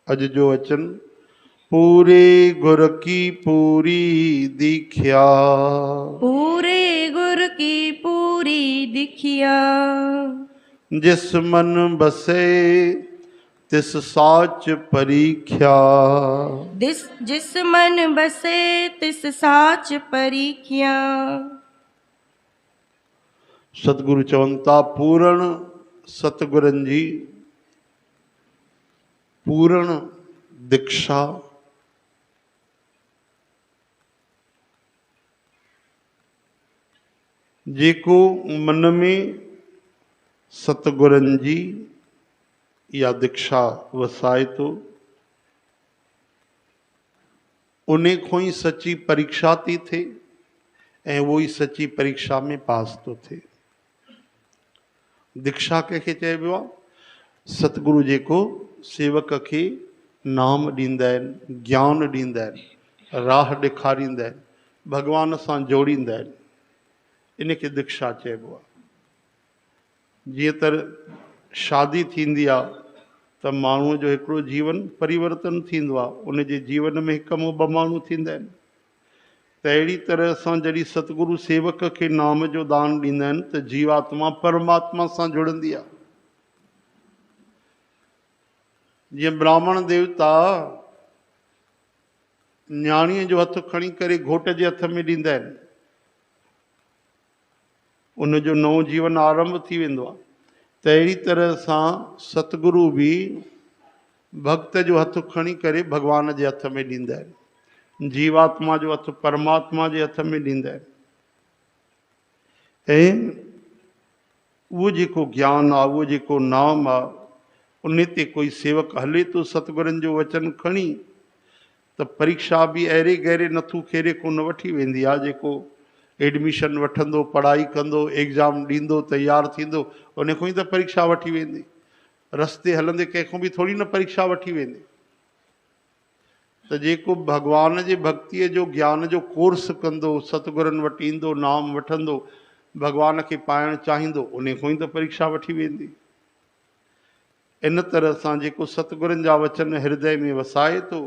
अज जो वचन पूरे गुर की पूरी दीख्या। पूरे गुर की पूरी दीख्या। जिस मन बसे तिस साच परीख्या। जिस मन बसे तिस साच परीख्या। सतगुरु चवंता पूर्ण सतगुरन जी पूर्ण दीक्षा जेको मन में सतगुरन जी या दीक्षा वसाए तो उन्हें को ही सच्ची परीक्षा थी थे ऐं वो ही सच्ची परीक्षा में पास तो थे। दीक्षा कंहिंखे चइबो आहे? सतगुरु जेको सेवक खे नाम ॾींदा आहिनि, ज्ञान ॾींदा आहिनि, राह ॾेखारींदा आहिनि, भॻवान सां जोड़ींदा आहिनि, इन खे दीक्षा चइबो आहे। जीअं त शादी थींदी आहे त माण्हूअ जो हिकिड़ो जीवन परिवर्तन थींदो आहे, उन जे जीवन में हिकु मूं ॿ माण्हू थींदा आहिनि। त अहिड़ी तरह सां जॾहिं सतगुरु सेवक खे नाम जो दान ॾींदा आहिनि त जीवात्मा परमात्मा सां जुड़ंदी आहे। जीअं ब्राह्मण देवता न्याणीअ जो हथु खणी करे घोट जे हथ में ॾींदा आहिनि, उनजो नओं जीवन आरंभ थी वेंदो आहे। त अहिड़ी तरह सां सतगुरु बि भक्त जो हथु खणी करे भॻवान जे हथ में ॾींदा आहिनि, जीवात्मा जो हथु परमात्मा जे हथ में ॾींदा आहिनि। ऐं उहो जेको ज्ञान आहे, उहो जेको नाम आहे, उन ते कोई सेवक हले तो सतगुरनि जो वचन खणी त परीक्षा बि अहिड़े गहरे नथू खेरे कोन वठी वेंदी आहे। जेको एडमिशन वठंदो, पढ़ाई कंदो, एग्ज़ाम ॾींदो, तयारु थींदो, उन खां ई त परीक्षा वठी वेंदी। रस्ते हलंदे कंहिंखां बि थोरी न परीक्षा वठी वेंदी। त जेको भॻवान जे भक्तीअ जो ज्ञान जो कोर्स कंदो, सतगुरनि वटि ईंदो, नाम वठंदो, भॻवान खे पाइणु चाहींदो, उन खां ई त परीक्षा वठी वेंदी। इन तरह सां जेको सतगुरनि जा वचन हृदय में वसाए थो,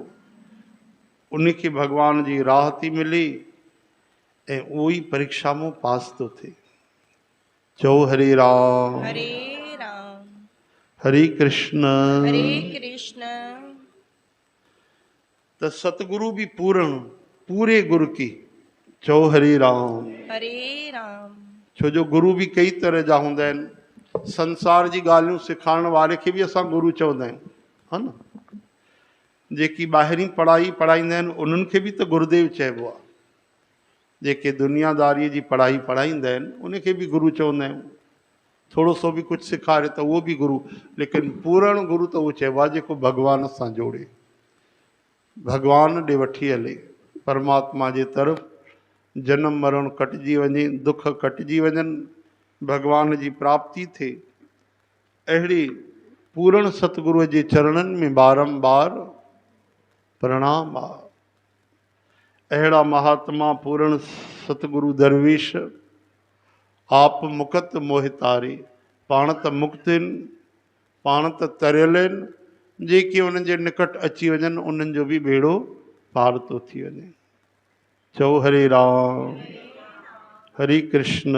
उनखे भॻवान जी राह थी मिले ऐं उहो ई परीक्षा में पास थो थिए। चओ हरे राम हरे राम हरे कृष्ण। हरे कृष्ण। त सतगुरु भी पूर्ण पूरे गुरु की। चओ हरे राम हरे राम। छो जो गुरु भी कई तरह जा हूंदा आहिनि। संसार जी ॻाल्हियूं सेखारण वारे खे भी असां गुरु चवंदा आहियूं, हा न। जेकी ॿाहिरीं पढ़ाई पढ़ाईंदा आहिनि उन्हनि खे भी त गुरुदेव चइबो आहे। जेके दुनियादारीअ जी पढ़ाई पढ़ाईंदा आहिनि उनखे भी गुरु चवंदा आहियूं। थोरो सो भी कुझु सेखारे त उहो भी गुरु, लेकिन पूर्ण गुरु त उहो चइबो आहे जेको भॻवान सां जोड़े, भॻवान ॾे वठी हले, परमात्मा जे तरफ़ जनम मरण कटिजी वञे, दुख कटिजी वञनि, भॻवान जी प्राप्ति थिए। अहिड़ी पूर्ण सतगुरुअ जे चरणनि में बारंबार प्रणाम आहे। अहिड़ा महात्मा पूर्ण सतगुरु दरवेश आप मुकत मोहितारे, पाण त मुक्त आहिनि, पाण त तरियल आहिनि, जेके उन्हनि जे निकट अची वञनि उन्हनि जो भी बेड़ो पार थो थी वञे। चओ हरे राम हरे कृष्ण।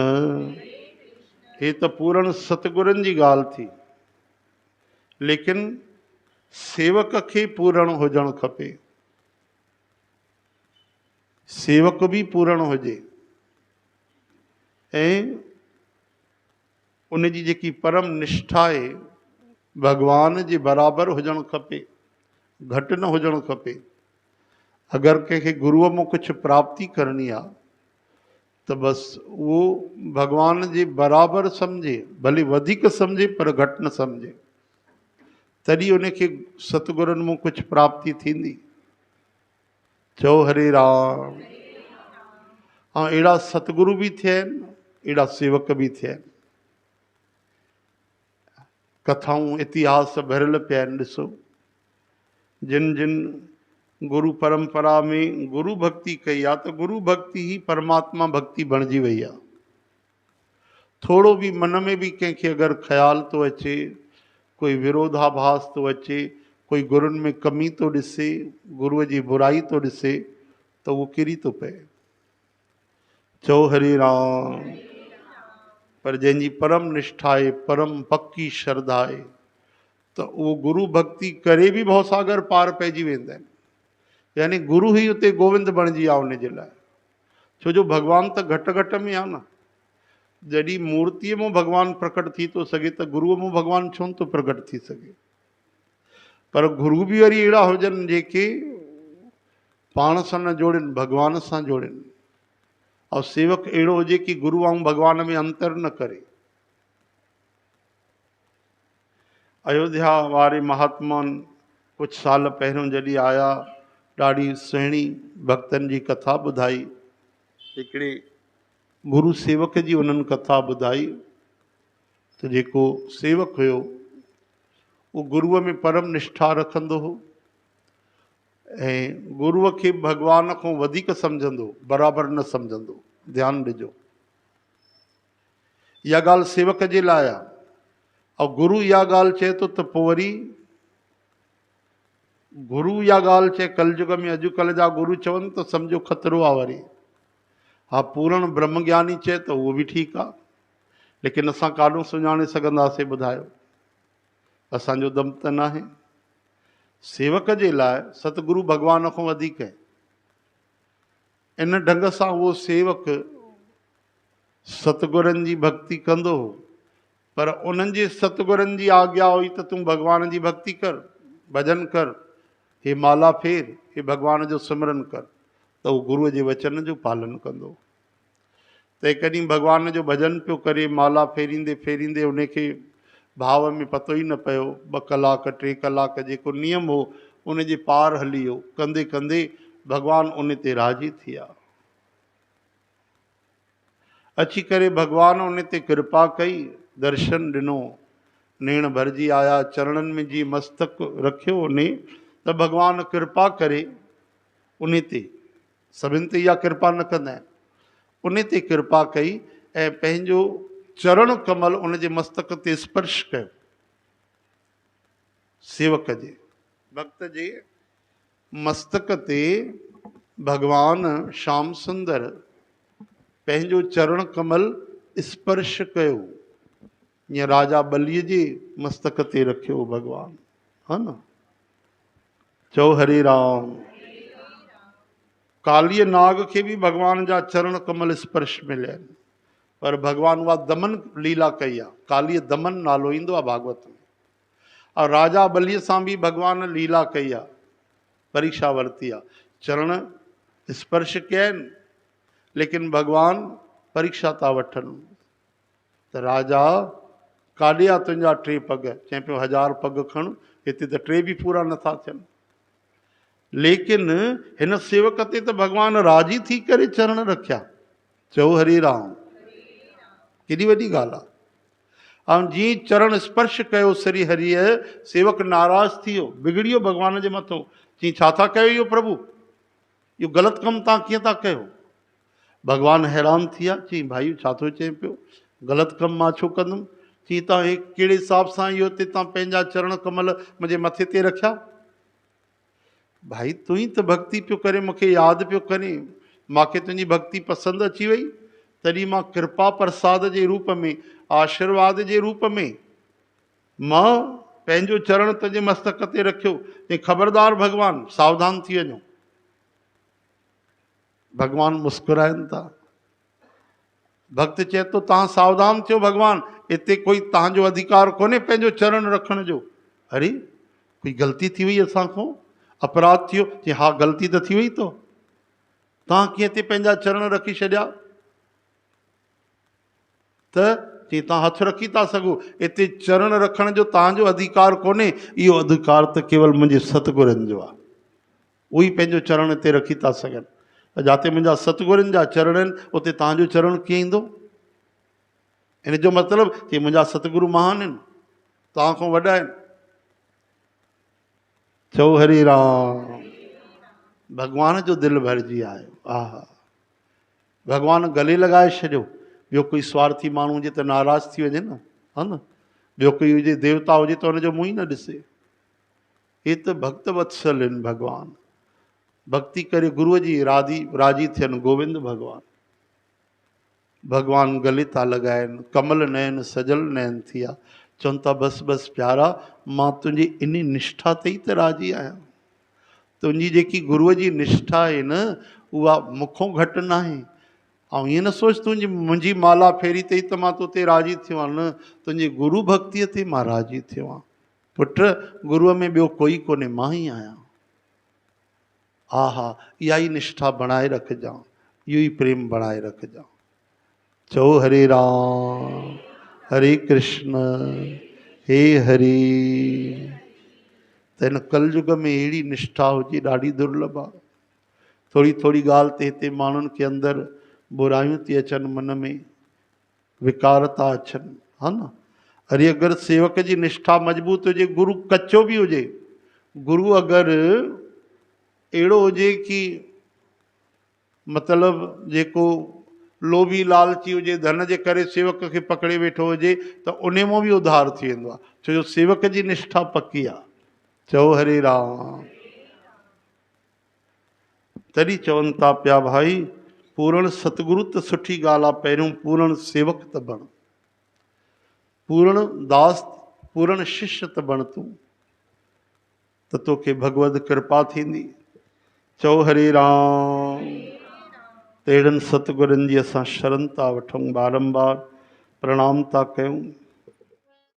हे त पूर्ण सतगुरनि जी ॻाल्हि थी, लेकिन सेवक खे पूर्ण हुजणु खपे। सेवक भी पूर्ण हुजे ऐं उन जी जेकी परम निष्ठा आहे भॻवान जे बराबरि हुजणु खपे, घटि न हुजणु खपे। अगरि कंहिंखे गुरूअ मां कुझु प्राप्ति करणी आहे त बसि उहो भॻवान जे बराबरि सम्झे, भले वधीक सम्झे पर घटि न सम्झे, तॾहिं उनखे सतगुरनि मां कुझु प्राप्ति थींदी। चओ हरे राम। हाँ, अहिड़ा सतगुरु भी थिया आहिनि, अहिड़ा सेवक भी थिया आहिनि। कथाऊं इतिहास भरियल पिया आहिनि। ॾिसो, जिन जिन गुरु परंपरा में गुरु भक्ति कई आहे त गुरु भक्ति ही परमात्मा भक्ति बणिजी वई आहे। थोरो भी मन में भी कंहिंखे अगरि ख़्याल थो अचे, कोई विरोधाभास थो अचे, कोई गुरुनि में कमी तो ॾिसे, गुरुअ जी बुराई तो ॾिसे, त उहो किरी थो पए। चओ हरे राम। पर जंहिंजी परम निष्ठा आहे, परम पक्की श्रद्धा आहे, त उहो गुरु भक्ति करे बि भवसागर पार पइजी वेंदा आहिनि। यानी गुरु ई उते गोविंद बणिजी आहे उन जे लाइ। छो जो भॻवानु त घटि घटि में आहे न। जॾहिं मूर्तीअ मां भॻवानु प्रकट थी थो सघे त गुरुअ मां भॻवानु छो न थो प्रकट थी सघे। पर गुरु बि वरी अहिड़ा हुजनि जेके पाण सां न जोड़नि, भॻवान सां जोड़नि। और सेवक अहिड़ो हुजे कि गुरु ऐं भॻवान में अंतर न करे। अयोध्या वारे महात्माउनि कुझु साल पहिरियों जॾहिं आया, ॾाढी सुहिणी भक्तनि जी कथा ॿुधाई। हिकिड़े गुरु सेवक जी उन्हनि कथा ॿुधाई त जेको सेवक हुयो उहो गुरुअ में परम निष्ठा रखंदो हो ऐं गुरुअ खे भॻवान खां वधीक सम्झंदो, बराबरि न सम्झंदो। ध्यानु ॾिजो, इहा ॻाल्हि सेवक जे लाइ आहे। ऐं गुरु इहा ॻाल्हि चए थो त पोइ वरी गुरु इहा ॻाल्हि चए, कलयुग में अॼुकल्ह जा गुरु चवनि त सम्झो ख़तरो आहे वरी। हा, पूर्ण ब्रह्मज्ञानी चए त उहो बि ठीकु आहे, लेकिन असां काॾों सुञाणे सघंदासीं ॿुधायो? असांजो दम त न आहे। सेवक जे लाइ सतगुरु भॻवान खां वधीक आहे। इन ढंग सां उहो सेवक सतगुरनि जी भक्ति कंदो हो, पर उन्हनि जे सतगुरनि जी आज्ञा हुई त तूं भॻवान जी भक्ति कर, भॼन कर, हे माला फेर, हे भॻवान जो सिमरन कर, त उहो गुरुअ जे वचन जो पालन कंदो। त कॾहिं भॻवान जो भॼन पियो करे, माला फेरींदे फेरींदे उनखे भाव में पतो ई न पियो, 2 कलाक 3 कलाक जेको नियम हो उन जे पार हली वियो। कंदे कंदे भॻवानु उन ते राज़ी थी विया। अची करे भॻवानु उन ते कृपा कई, दर्शन ॾिनो, नेण भरिजी आया, चरणनि में जीअं मस्तक रखियो उन, त भॻवानु कृपा करे उन ते, सभिनि ते इहा कृपा न कंदा आहिनि, उन ते कृपा कई ऐं पंहिंजो चरण कमल उन जे मस्तक ते स्पर्श कयो। सेवक जे, भक्त जे मस्तक ते भॻवानु श्याम सुंदर पंहिंजो चरण कमल स्पर्श कयो। ईअं राजा बलीअ जे मस्तक ते रखियो भॻवानु, हा न। चओ हरे राम। कालीअ नाग खे बि भॻवान जा चरण कमल स्पर्श मिलिया आहिनि, पर भॻवानु उहा दमन लीला कई आहे। कालीअ दमन नालो ईंदो आहे भागवत में। और राजा बलीअ सां बि भॻवानु लीला कई आहे, परीक्षा वरिती आहे। चरण स्पर्श कया आहिनि, लेकिन भॻवानु परीक्षा था वठनि त राजा काॾे आहे तुंहिंजा 3 पग? चए पियो 1000 पग खण, हिते त 3 बि पूरा नथा थियनि। लेकिन हिन सेवक ते त भॻवानु राज़ी थी करे चरण रखिया। चओ हरे राम। केॾी वॾी ॻाल्हि आहे। ऐं जीअं चरण स्पर्श कयो श्री हरिअ, सेवक नाराज़ थी वियो, बिगड़ियो भॻवान जे मथां। चई छा था कयो इहो प्रभु, इहो ग़लति कमु तव्हां कीअं था कयो? भॻवानु हैरान थी विया, चई भाई छा थो चए पियो, ग़लति कमु मां छो कंदुमि? चई तव्हां कहिड़े हिसाब सां इहो हिते तव्हां पंहिंजा चरण कमल मुंहिंजे मथे ते रखिया? भाई तूं ई त भक्ति पियो करे, मूंखे यादि पियो करे, मूंखे तुंहिंजी भक्ति पसंदि अची वई, तॾहिं मां कृपा प्रसाद जे रूप में, आशीर्वाद जे रूप में मां पंहिंजो चरण तुंहिंजे मस्तक ते रखियो। ऐं ख़बरदार भॻवानु, सावधान थी वञो। भॻवानु मुस्कुराइनि था। भक्त चए थो तव्हां सावधान थियो भॻवानु, हिते कोई तव्हांजो अधिकार कोन्हे पंहिंजो चरण रखण जो। अरे कोई ग़लती थी वई असांखां, अपराध थियो? चई हा ग़लती त थी वई तो, तव्हां कीअं हिते पंहिंजा चरण रखी छॾिया? त चई तव्हां हथु रखी था सघो, हिते चरण रखण जो तव्हांजो अधिकार कोन्हे, इहो अधिकार त केवल मुंहिंजे सतगुरनि जो आहे। उहे ई पंहिंजो चरण हिते रखी था सघनि। जिते मुंहिंजा सतगुरनि जा चरण आहिनि, उते तव्हांजो चरण कीअं ईंदो? इन जो मतिलबु कि मुंहिंजा सतगुरु महान आहिनि, तव्हां खां वॾा आहिनि। चओ हरे राम। भॻवान जो दिलि भरिजी आयो। हा, भॻवानु गले लॻाए छॾियो। ॿियो कोई स्वार्थी माण्हू हुजे त नाराज़ थी वञे न, हा न। ॿियो कोई हुजे देवता हुजे त हुनजो मुंहुं ई न ॾिसे। ये तो भक्त वत्सल आहिनि भगवान। भक्ति करे गुरुअ जी राजी थियनि गोविंद भगवान। भगवान गले था लगाइनि, कमल नयन सजल नयन थिया, चवनि था बस बस प्यारा मां तुंहिंजी इन निष्ठा ते ई त राजी आहियां। तुंहिंजी जेकी गुरुअ जी निष्ठा आहे न उहा मूंखों घटि न आहे। ऐं ईअं न सोच तुंहिंजी मुंहिंजी माला फेरी अथई त मां तो ते राजी थियो आहियां, न तुंहिंजी गुरु भक्तीअ ते मां राजी थियो आहियां। पुट गुरुअ में ॿियो कोई कोन्हे, मां ई आहियां। हा हा, इहा ई निष्ठा बणाए रखजांइ, इहो ई प्रेम बणाए रखजांइ। चओ हरे राम हरे कृष्ण हे हरि। त हिन कलयुग में अहिड़ी निष्ठा हुजे ॾाढी दुर्लभ आहे। थोरी थोरी ॻाल्हि ते हिते माण्हुनि खे अंदरि बुरायूं थी अचनि, मन में विकार था अचनि, हा न। अरे अगरि सेवक जी निष्ठा मजबूत हुजे, गुरु कचो बि हुजे, गुरु अगरि अहिड़ो हुजे कि मतिलबु जेको लोभी लालची हुजे, धन जे करे सेवक खे पकड़े वेठो हुजे, त उन मां बि उधार थी वेंदो आहे, छो जो सेवक जी निष्ठा पकी आहे। चओ हरे राम। तॾहिं चवनि था पिया भाई पूर्ण सतगुरु त सुठी ॻाल्हि आहे, पहिरियों पूर्ण सेवक त बण, पूर्ण दास पूर्ण शिष्य त बण तूं, त तोखे भगवत कृपा थींदी। चओ हरे राम। त अहिड़नि सतगुरनि जी असां शरण था वठूं, बारंबार प्रणाम था कयूं।